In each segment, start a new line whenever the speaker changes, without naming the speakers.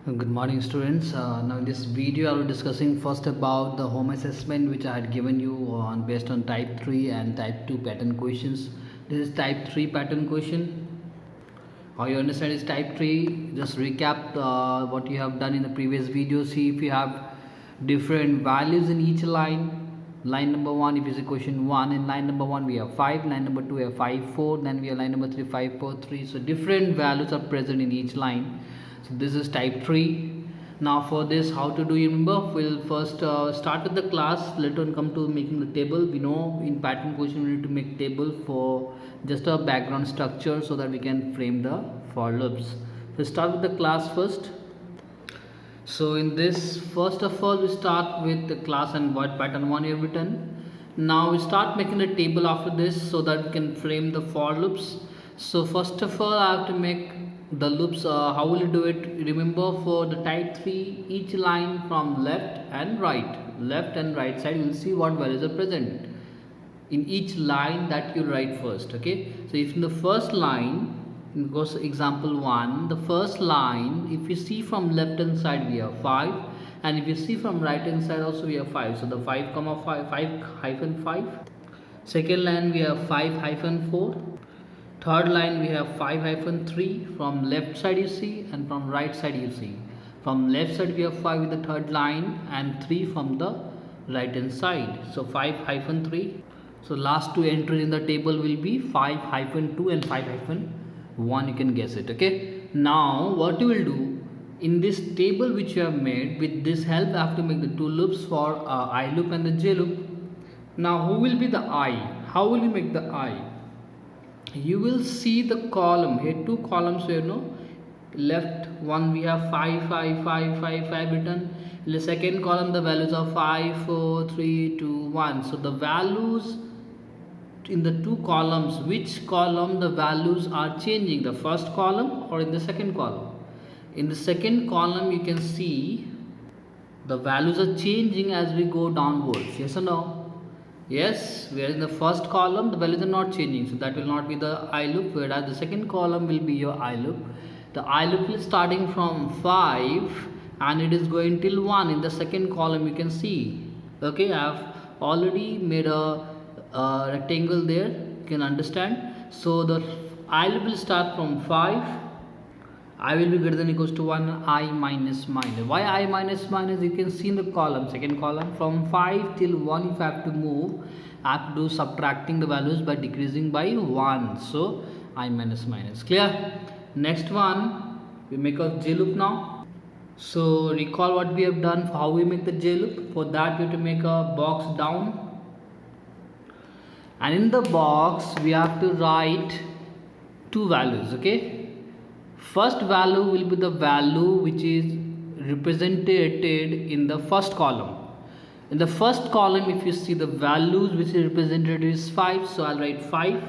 Good morning, students. Now in this video I will be discussing first about the home assessment which I had given you on based on type 3 and type 2 pattern questions. This is type 3 pattern question. How you understand is type 3. Just recap what you have done in the previous video. See if you have different values in each line. Line number 1, if you see question 1, in line number 1 we have 5, line number 2 we have 5 4, then we have line number 3 5 4 3. So different values are present in each line. So this is type 3. Now for this, how to do, you remember, we'll first start with the class, later on come to making the table. We know in pattern question we need to make table for just a background structure so that we can frame the for loops. So start with the class first. So in this, first of all, we start with the class and void pattern 1 you have written. Now we start making the table after this so that we can frame the for loops. So first of all, I have to make the loops. How will you do it? Remember, for the type 3, each line from left and right side, you will see what values are present in each line that you write first. Okay, so if in the first line, in goes example 1, the first line, if you see from left hand side we have 5, and if you see from right hand side also we have 5. So the 5 comma 5 hyphen 5. Second line we have 5 hyphen 4. Third line we have 5 hyphen 3. From left side you see, and from right side you see. From left side we have 5 with the third line and 3 from the right hand side. So 5 hyphen 3. So last two entries in the table will be 5 hyphen 2 and 5 hyphen 1. You can guess it. Okay. Now what you will do in this table which you have made, with this help I have to make the two loops for I loop and the j loop. Now who will be the I? How will you make the I? You will see the column here, two columns here, no? Left one we have 5 5 5 5 5 written. In the second column the values are 5 4 3 2 1. So the values in the two columns, which column the values are changing, the first column or in the second column? In the second column you can see the values are changing as we go downwards. Yes or no? Yes, whereas in the first column the values are not changing, so that will not be the I loop, whereas the second column will be your I loop. The I loop is starting from 5 and it is going till 1 in the second column, you can see. Okay, I have already made a rectangle there, you can understand. So the I loop will start from 5. I will be greater than equals to 1, I minus minus. Why I minus minus? You can see in the column, second column, from 5 till 1 if I have to move, I have to do subtracting the values by decreasing by 1. So I minus minus. Clear? Next one, we make a j loop now. So recall what we have done, how we make the j loop. For that we have to make a box down, and in the box we have to write two values. Okay, first value will be the value which is represented in the first column. In the first column, if you see the values which is represented is 5, so I'll write 5.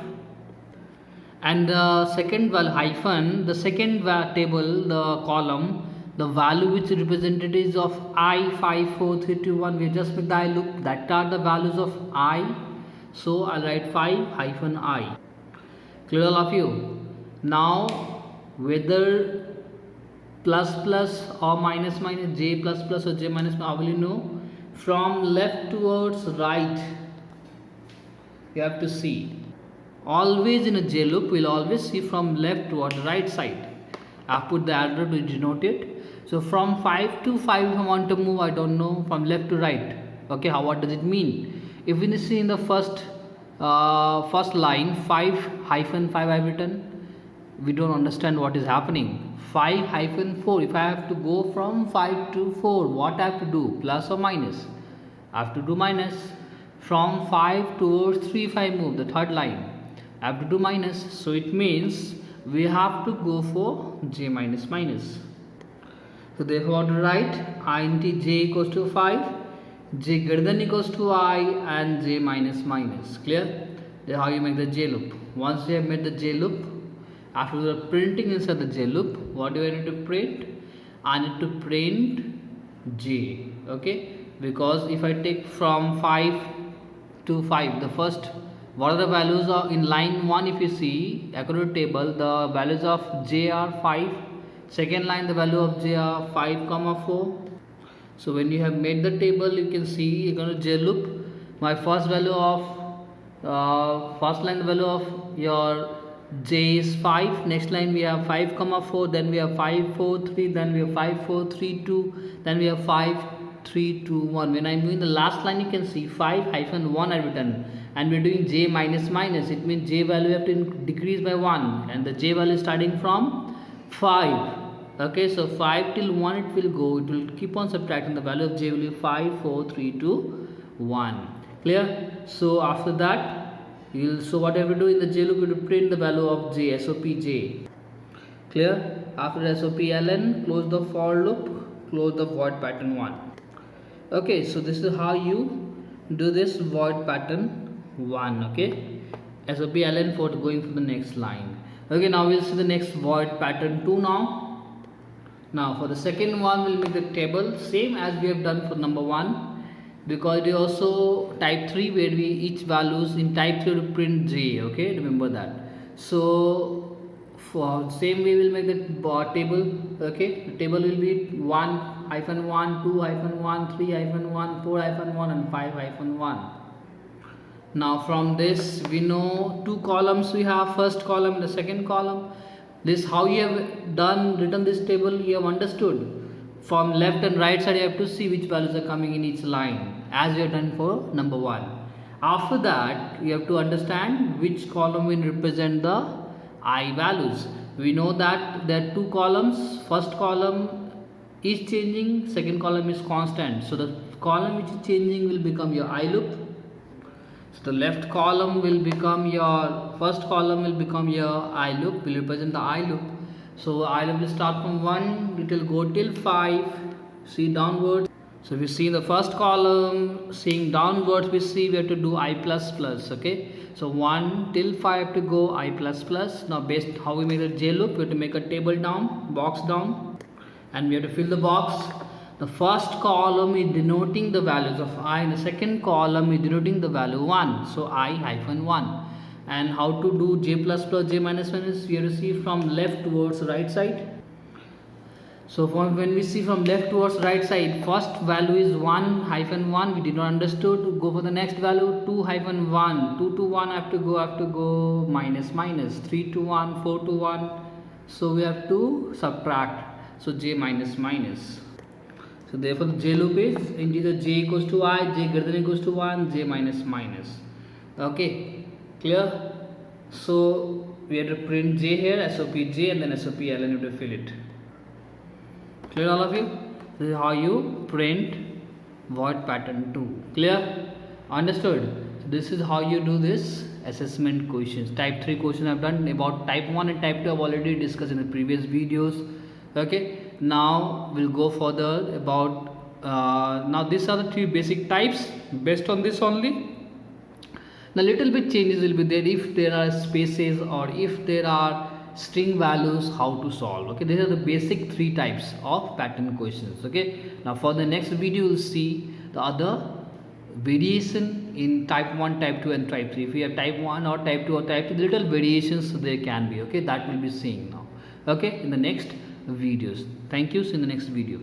And the second value hyphen, the second table, the column, the value which is represented is of I 5 4 3 2 1. We just make the I loop, that are the values of I, so I'll write 5 hyphen I. Clear, all of you? Now whether plus plus or minus minus, j plus plus or j minus, how will you know? From left towards right you have to see. Always in a j loop we'll always see from left towards right side. I put the arrow to denote it. So from 5 to 5 if I want to move, I don't know, from left to right. Okay, what does it mean? If we see in the first line 5 hyphen 5 I have written, we don't understand what is happening. 5 hyphen 4, if I have to go from 5 to 4, what I have to do? Plus or minus? I have to do minus. From 5 towards 3 if I move, the third line, I have to do minus. So it means we have to go for j minus minus. So therefore to write I into j equals to 5, j greater than equals to I, and j minus minus. Clear? That's how you make the j loop. Once you have made the j loop, after the printing inside the j loop, what do I need to print? I need to print j. Okay, because if I take from 5 to 5, the first, what are the values of in line 1? If you see according to table, the values of j are 5 Second line, the value of j are 5 comma 4. So when you have made the table, you can see you're going to j loop. My first value of first line, the value of your j is 5. Next line we have 5 comma 4, then we have 5 4 3, then we have 5 4 3 2, then we have 5 3 2 1. When I'm doing the last line, you can see 5 hyphen 1 I've written, and we're doing j minus minus. It means j value have to decrease by 1, and the j value is starting from 5. Okay, so 5 till 1 it will go, it will keep on subtracting. The value of j will be 5 4 3 2 1. Clear? So after that, so what I will do in the j loop, we will print the value of j, SOP j. Clear? After SOP ln, close the for loop, close the void pattern 1. Okay, so this is how you do this void pattern 1. Okay, SOP ln for going for the next line. Okay, now we'll see the next void pattern 2 now. Now for the second one, we'll make the table same as we have done for number 1, because it is also type 3 where we each values in type 3 to print j. Okay, remember that. So for same way we'll make the table. Okay, the table will be 1 hyphen 1 2 hyphen 1 3 hyphen 1 4 hyphen 1 and 5 hyphen 1. Now from this we know 2 columns we have, first column and the second column. This how you have written this table, you have understood. From left and right side you have to see which values are coming in each line, as we have done for number 1. After that you have to understand which column will represent the I values. We know that there are 2 columns. First column is changing, second column is constant. So the column which is changing will become your I loop. So the left column will become your, first column will become your I loop, will represent the I loop. So I loop will start from 1, it will go till 5, see downwards. So we see the first column, seeing downwards, we see we have to do I plus plus. Okay, so 1 till 5 have to go I plus plus. Now based how we make the j loop, we have to make a table down, box down, and we have to fill the box. The first column is denoting the values of I, and the second column is denoting the value 1. So I hyphen 1. And how to do j plus plus j minus minus, we have to see from left towards right side. So when we see from left towards right side, first value is 1 hyphen 1, we did not understood. Go for the next value, 2 hyphen 1, 2 to 1 have to go minus minus, 3 to 1, 4 to 1. So we have to subtract. So j minus minus. So therefore the j loop is integer j equals to I, j greater than equals to 1, j minus minus. Okay, clear? So we have to print j here, SOP j, and then SOP ln, you have to fill it. Clear all of you? This is how you print void pattern 2. Clear? Understood? So this is how you do this assessment questions. Type 3 questions I have done. About type 1 and type 2 I have already discussed in the previous videos. Okay, now we'll go further about now these are the 3 basic types. Based on this only, the little bit changes will be there if there are spaces or if there are string values, how to solve. Okay, these are the basic 3 types of pattern questions. Okay, now for the next video we'll see the other variation in type 1, type 2 and type 3. If we have type 1 or type 2 or type 3, little variations there can be. Okay, that will be seeing now. Okay, in the next videos. Thank you. See you in the next video.